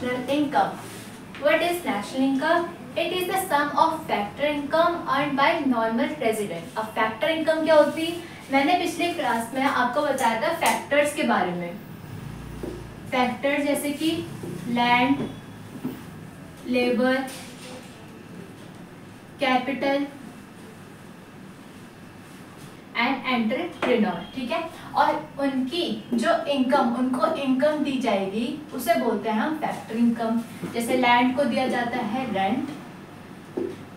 national income. What is national income? It is the sum of factor income earned by normal resident. अब factor income क्या होती है? मैंने पिछले class में आपको बताया था फैक्टर्स के बारे में. फैक्टर जैसे कि land, labour, capital and entrepreneur. ठीक है, और उनकी जो इनकम, उनको इनकम दी जाएगी उसे बोलते हैं हम फैक्टर इनकम. जैसे लैंड को दिया जाता है रेंट,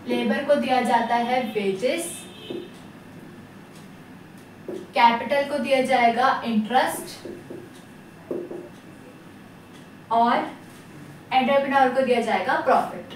लेबर को दिया जाता है वेजेस, कैपिटल को दिया जाएगा इंटरेस्ट और एंटरप्रेन्योर को दिया जाएगा प्रॉफिट.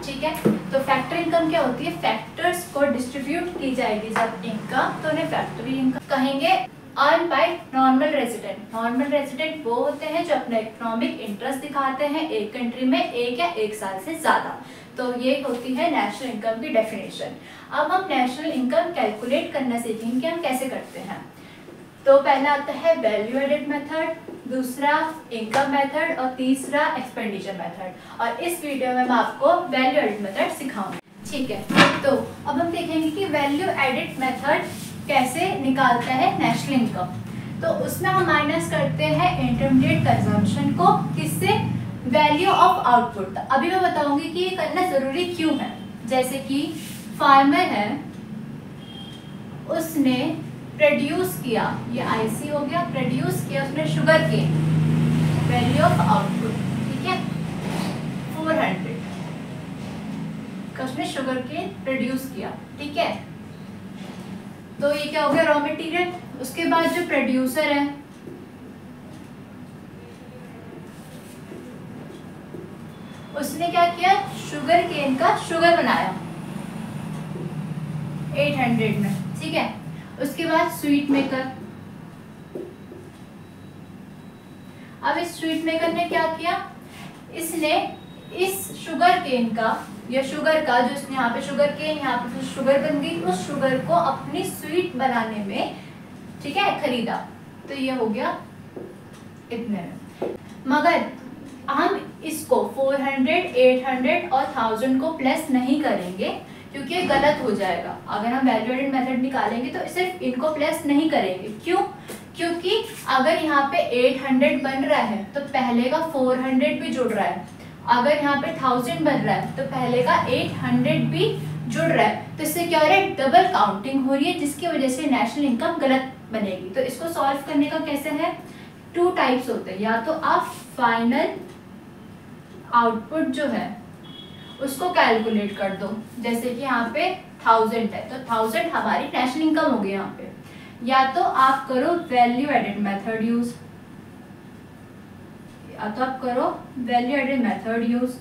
ठीक है, तो फैक्टर इनकम क्या होती है? फैक्टर्स को डिस्ट्रीब्यूट की जाएगी जब इनकम, तो उन्हें फैक्टर इनकम कहेंगे. Earn by normal resident. Normal resident वो होते हैं जो अपना इकोनॉमिक इंटरेस्ट दिखाते हैं एक कंट्री में एक या एक साल से ज्यादा. तो ये होती है नेशनल इनकम की डेफिनेशन. अब हम नेशनल इनकम कैलकुलेट करना सीखेंगे कि हम कैसे करते हैं. तो पहला आता है वैल्यू एडेड मेथड, दूसरा इनकम मेथड और तीसरा एक्सपेंडिचर मेथड. और इस वीडियो में मैं आपको वैल्यू एडेड मेथड सिखाऊंगी. ठीक है, तो अब हम देखेंगे कि वैल्यू एडेड मेथड कैसे निकालता है नेशनल इनकम. तो उसमें हम माइनस करते हैं इंटरमीडिएट कंजम्पशन को. किससे? Value of output. अभी मैं बताऊंगी कि ये करना जरूरी क्यों है. जैसे कि फार्मर है, उसने प्रोड्यूस किया, ये आईसी हो गया, प्रोड्यूस किया उसने sugar cane, value of output. ठीक है, 400 का उसने शुगर केन प्रोड्यूस किया. ठीक है, तो ये क्या हो गया? Raw material. उसके बाद जो प्रोड्यूसर है उसने क्या किया? शुगर केन का शुगर बनाया 800 में. ठीक है, उसके बाद स्वीट मेकर. अब इस स्वीट मेकर ने क्या किया? इसने इस शुगर केन का या शुगर का जो इसने यहाँ पे शुगर केन, यहाँ पे शुगर बन गई, उस शुगर को अपनी स्वीट बनाने में, ठीक है, खरीदा. तो ये हो गया इतने में. मगर हम इसको 400, 800 और 1000 को प्लस नहीं करेंगे क्योंकि ये गलत हो जाएगा. अगर हम वैल्यू एडेड मेथड निकालेंगे तो सिर्फ इनको प्लस नहीं करेंगे. क्यों? क्योंकि अगर यहाँ पे 800 बन रहा है तो पहले का 400 भी जुड़ रहा है. अगर यहाँ पे 1000 बन रहा है तो पहले का 800 भी जुड़ रहा है. तो इससे क्या हो रहा है? डबल काउंटिंग हो रही है, जिसकी वजह से नेशनल इनकम गलत बनेगी. तो इसको सॉल्व करने का कैसे है? 2 टाइप्स होते हैं. या तो आप फाइनल आउटपुट जो है उसको कैलकुलेट कर दो. जैसे कि यहाँ पे 1000 है तो 1000 हमारी नेशनल इनकम हो गई यहाँ पे. या तो आप करो वैल्यू एडेड मेथड यूज,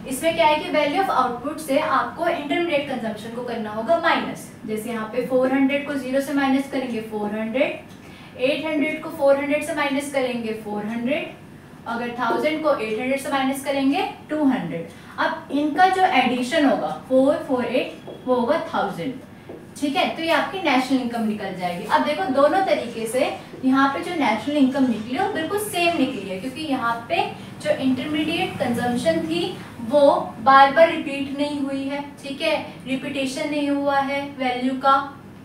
इसमें क्या है कि वैल्यू ऑफ आउटपुट से आपको इंटरमीडिएट कंजम्पशन को करना होगा माइनस. जैसे यहाँ पे 400 को 0 से माइनस करेंगे 400, 800 को 400 से माइनस करेंगे 400, अगर 1000 को 800 से माइनस करेंगे 200. अब इनका जो एडिशन होगा 448 वो होगा 1000. ठीक है, तो ये आपकी नेशनल इनकम निकल जाएगी. अब देखो दोनों तरीके से यहाँ पे जो नेशनल इनकम निकली वो बिल्कुल सेम निकली है, क्योंकि यहाँ पे जो इंटरमीडिएट कंजम्पशन थी वो बार बार रिपीट नहीं हुई है. ठीक है, रिपीटेशन नहीं हुआ है वैल्यू का,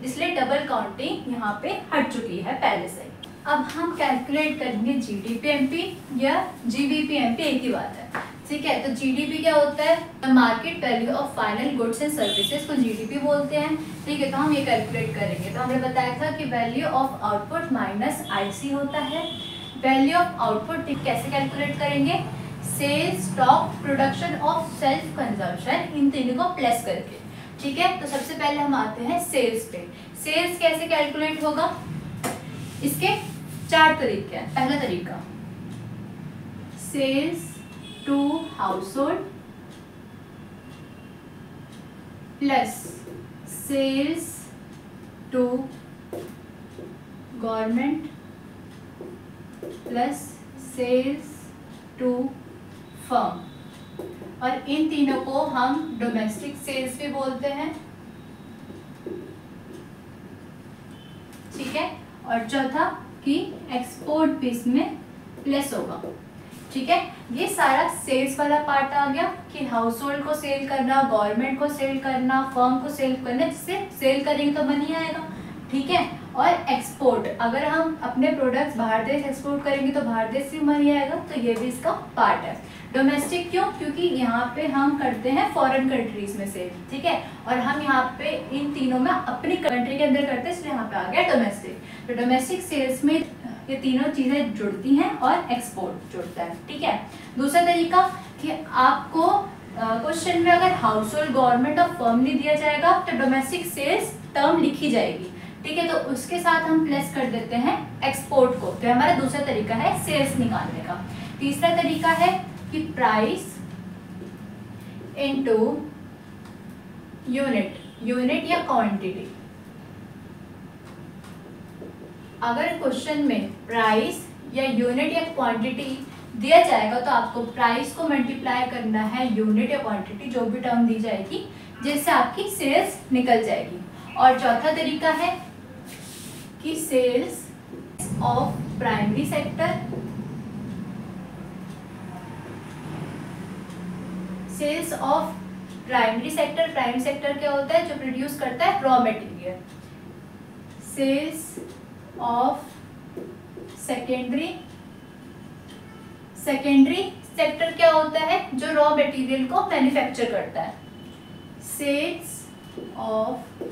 इसलिए डबल काउंटिंग यहाँ पे हट चुकी है पहले से. अब हम कैलकुलेट करेंगे जीडीपीएमपी या जीबीपीएमपी, एक ही बात है. ठीक है, तो जीडीपी क्या होता है? Market value of final goods and services को जीडीपी बोलते हैं. ठीक है, तो हम ये कैलकुलेट करेंगे. तो हमने बताया था कि value of output minus IC होता है. वैल्यू ऑफ आउटपुट कैसे कैलकुलेट करेंगे? Sales, stock, production of self consumption, इन तीनों को प्लस करके. ठीक है, तो सबसे पहले हम आते हैं सेल्स पे. सेल्स कैसे कैलकुलेट होगा? इसके 4 तरीके हैं. पहला तरीका sales to household plus sales to government plus sales to firm. और इन तीनों को हम डोमेस्टिक सेल्स भी बोलते हैं. ठीक है, और चौथा कि एक्सपोर्ट भी इसमें प्लस होगा। ठीक है, ये सारा सेल्स वाला पार्ट आ गया कि हाउस होल्ड को सेल करना, गवर्नमेंट को सेल करना, फर्म को सेल करना, जिससे सेल करेंगे तो मनी आएगा। ठीक है, और एक्सपोर्ट, अगर हम अपने प्रोडक्ट्स बाहर देश एक्सपोर्ट करेंगे तो बाहर देश से मनी आएगा, तो ये भी इसका पार्ट है। डोमेस्टिक क्यों? क्योंकि यहाँ पे हम करते हैं फॉरेन कंट्रीज में सेल। ठीक है, और हम यहाँ पे इन तीनों में अपनी कंट्री के अंदर करते हैं, इसलिए यहाँ पे आ गया डोमेस्टिक। तो डोमेस्टिक सेल्स में ये तीनों चीजें जुड़ती हैं और एक्सपोर्ट जुड़ता है। ठीक है, दूसरा तरीका कि आपको क्वेश्चन में अगर हाउस होल्ड, गवर्नमेंट और फर्म नहीं दिया जाएगा तो डोमेस्टिक सेल्स टर्म लिखी जाएगी। ठीक है, तो उसके साथ हम प्लस कर देते हैं एक्सपोर्ट को। तो हमारा दूसरा तरीका है सेल्स निकालने का। तीसरा तरीका है कि प्राइस इनटू यूनिट, यूनिट या क्वांटिटी। अगर क्वेश्चन में प्राइस या यूनिट या क्वांटिटी दिया जाएगा तो आपको प्राइस को मल्टीप्लाई करना है यूनिट या क्वांटिटी, जो भी टर्म दी जाएगी, जिससे आपकी सेल्स निकल जाएगी। और चौथा तरीका है कि sales of primary sector, sales of primary sector. Primary sector क्या होता है? जो प्रोड्यूस करता है raw material. Sales of secondary, secondary sector क्या होता है? जो रॉ मटेरियल को मैन्युफैक्चर करता है। सेल्स ऑफ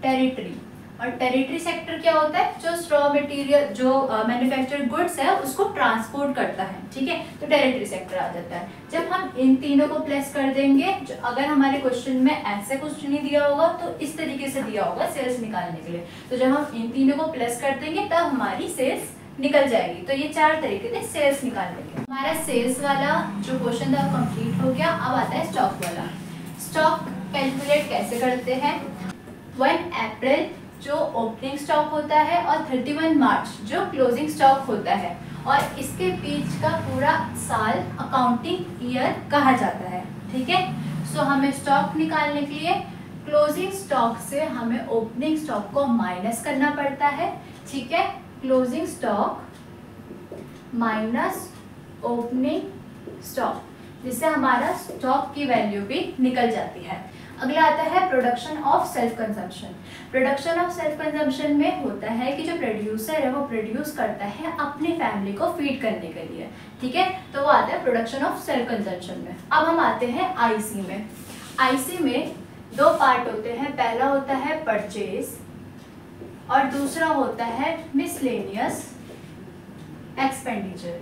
टेरिटरी, और टेरिटरी सेक्टर क्या होता है? जो रॉ मटेरियल, जो मैन्युफैक्चर्ड गुड्स है उसको ट्रांसपोर्ट करता है। ठीक है, तो टेरिटरी सेक्टर आ जाता है। जब हम इन तीनों को प्लस कर देंगे, अगर हमारे क्वेश्चन में ऐसे कुछ नहीं दिया होगा तो इस तरीके से दिया होगा सेल्स निकालने के लिए। तो जब हम इन तीनों को प्लस कर देंगे तब हमारी सेल्स निकल जाएगी। तो ये चार तरीके थे सेल्स निकालने के। हमारा सेल्स वाला जो क्वेश्चन था कंप्लीट हो गया। अब आता है स्टॉक वाला। स्टॉक कैलकुलेट कैसे करते हैं? 1 अप्रैल जो ओपनिंग स्टॉक होता है और 31 मार्च जो क्लोजिंग स्टॉक होता है, और इसके बीच का पूरा साल अकाउंटिंग ईयर कहा जाता है। ठीक है, सो हमें स्टॉक निकालने के लिए क्लोजिंग स्टॉक से हमें ओपनिंग स्टॉक को माइनस करना पड़ता है। ठीक है, closing stock minus opening stock, जिससे हमारा स्टॉक की वैल्यू भी निकल जाती है। अगला आता है production of self consumption. Production of self consumption में होता है कि जो प्रोड्यूसर है वो प्रोड्यूस करता है अपनी फैमिली को फीड करने के लिए। ठीक है, तो वो आता है प्रोडक्शन ऑफ सेल्फ कंजम्पशन में। अब हम आते हैं आईसी में। आईसी में दो पार्ट होते हैं, पहला होता है परचेज और दूसरा होता है मिसलेनियस एक्सपेंडिचर।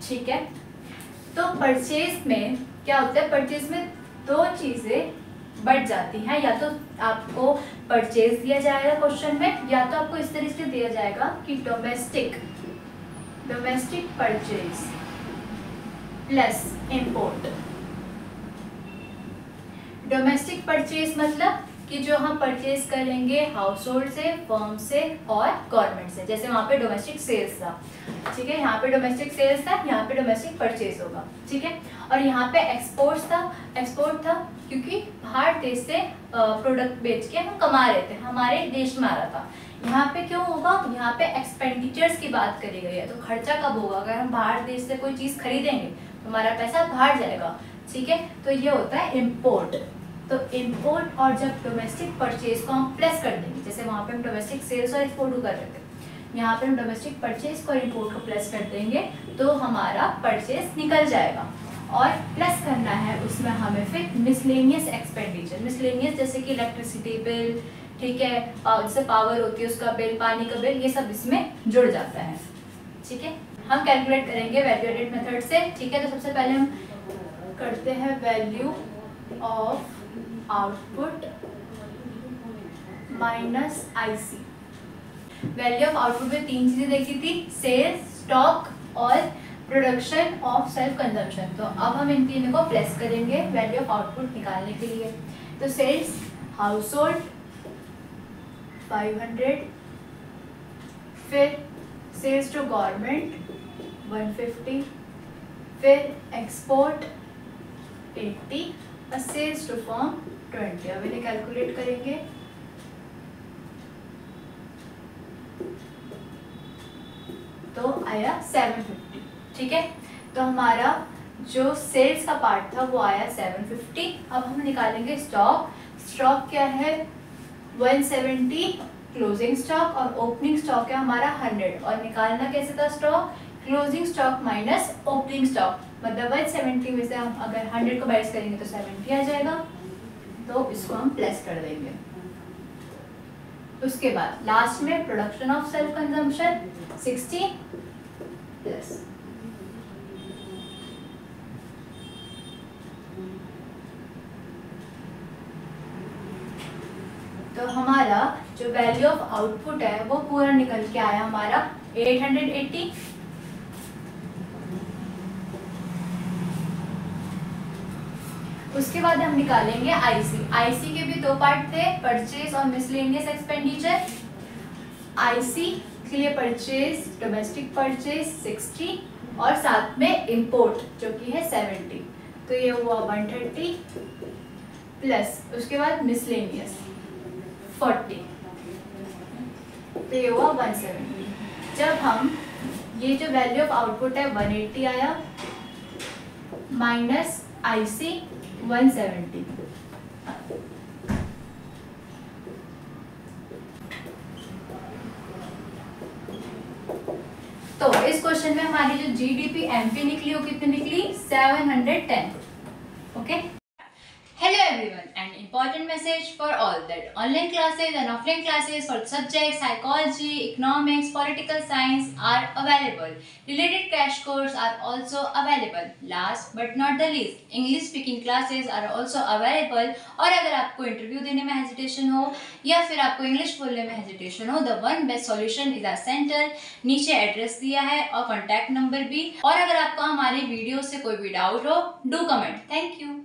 ठीक है, तो परचेज में क्या होता है? परचेज में दो चीजें बढ़ जाती हैं, या तो आपको परचेज दिया जाएगा क्वेश्चन में, या तो आपको इस तरीके से दिया जाएगा कि domestic purchase plus import. Domestic purchase मतलब कि जो हम परचेज करेंगे हाउस होल्ड से, फर्म से और गवर्नमेंट से, जैसे वहाँ पे डोमेस्टिक सेल्स था। ठीक है, यहाँ पे डोमेस्टिक सेल्स था, यहाँ पे डोमेस्टिक परचेज होगा। ठीक है, और यहाँ पे एक्सपोर्ट था क्योंकि बाहर देश से प्रोडक्ट बेच के हम कमा रहे थे, हमारे देश में आ रहा था। यहाँ पे क्यों होगा? यहाँ पे एक्सपेंडिचर्स की बात करी गई है, तो खर्चा कब होगा? अगर हम बाहर देश से कोई चीज़ खरीदेंगे तो हमारा पैसा बाहर जाएगा। ठीक है, तो ये होता है इम्पोर्ट। तो इम्पोर्ट और जब डोमेस्टिक परचेज को हम प्लस कर देंगे, जैसे वहाँ पे हम डोमेस्टिक सेल्स और एक्सपोर्ट कर रहे थे, यहाँ पे हम डोमेस्टिक परचेज को इम्पोर्ट को प्लस कर देंगे तो हमारा परचेज निकल जाएगा। और प्लस करना है उसमें हमें फिर मिसलेनियस एक्सपेंडिचर। मिसलेनियस जैसे कि इलेक्ट्रिसिटी बिल, ठीक है, जैसे पावर होती है उसका बिल, पानी का बिल, ये सब इसमें जुड़ जाता है। ठीक है, हम कैलकुलेट करेंगे वैल्यू एडेड मेथड से। ठीक है, तो सबसे पहले हम करते हैं value of output minus IC. Value of output में तीन चीजें देखी थी, सेल्स, स्टॉक और प्रोडक्शन ऑफ सेल्फ कंजम्पशन। तो अब हम इन तीनों को प्लस करेंगे वैल्यू ऑफ आउटपुट निकालने के लिए। तो सेल्स हाउस होल्ड 500, फिर सेल्स टू गवर्नमेंट 150, फिर एक्सपोर्ट 80 और सेल्स टू फर्म 20। अब इन्हें कैलकुलेट करेंगे। तो आया 750, ठीक है। तो हमारा जो सेल्स का पार्ट था वो आया 750। अब हम निकालेंगे स्टॉक। स्टॉक क्या है 170 क्लोजिंग स्टॉक और ओपनिंग स्टॉक है हमारा 100। और निकालना कैसे था stock, closing stock minus opening stock, मतलब 170 में से हम अगर 100 को माइनस करेंगे तो 70 आ जाएगा, तो इसको हम प्लस कर देंगे। उसके बाद लास्ट में production of self consumption 60 plus तो हमारा जो वैल्यू ऑफ आउटपुट है वो पूरा निकल के आया हमारा 880। उसके बाद हम निकालेंगे आईसी। आईसी के भी दो पार्ट थे, परचेज और मिसलेनियस एक्सपेंडिचर। आईसी के लिए परचेज, डोमेस्टिक परचेज 60 और साथ में इंपोर्ट जो कि है 70, तो ये हुआ 130 प्लस उसके बाद मिसलेनियस 40, तो ये हुआ 170। जब हम ये जो वैल्यू ऑफ आउटपुट है 180 आया माइनस आईसी 170, तो इस क्वेश्चन में हमारी जो जीडीपी एमपी निकली वो कितनी निकली 710। Okay, hello everyone, an important message for all that online classes and offline classes for subjects psychology, economics, political science are available. Related crash courses are also available. Last but not the least, English speaking classes are also available. और अगर आपको interview देने में hesitation हो या फिर आपको English बोलने में हेजिटेशन हो, the one best solution is our centre. नीचे एड्रेस दिया है और कॉन्टैक्ट नंबर भी। और अगर आपको हमारी वीडियो से कोई भी डाउट हो, डू कमेंट। Thank you.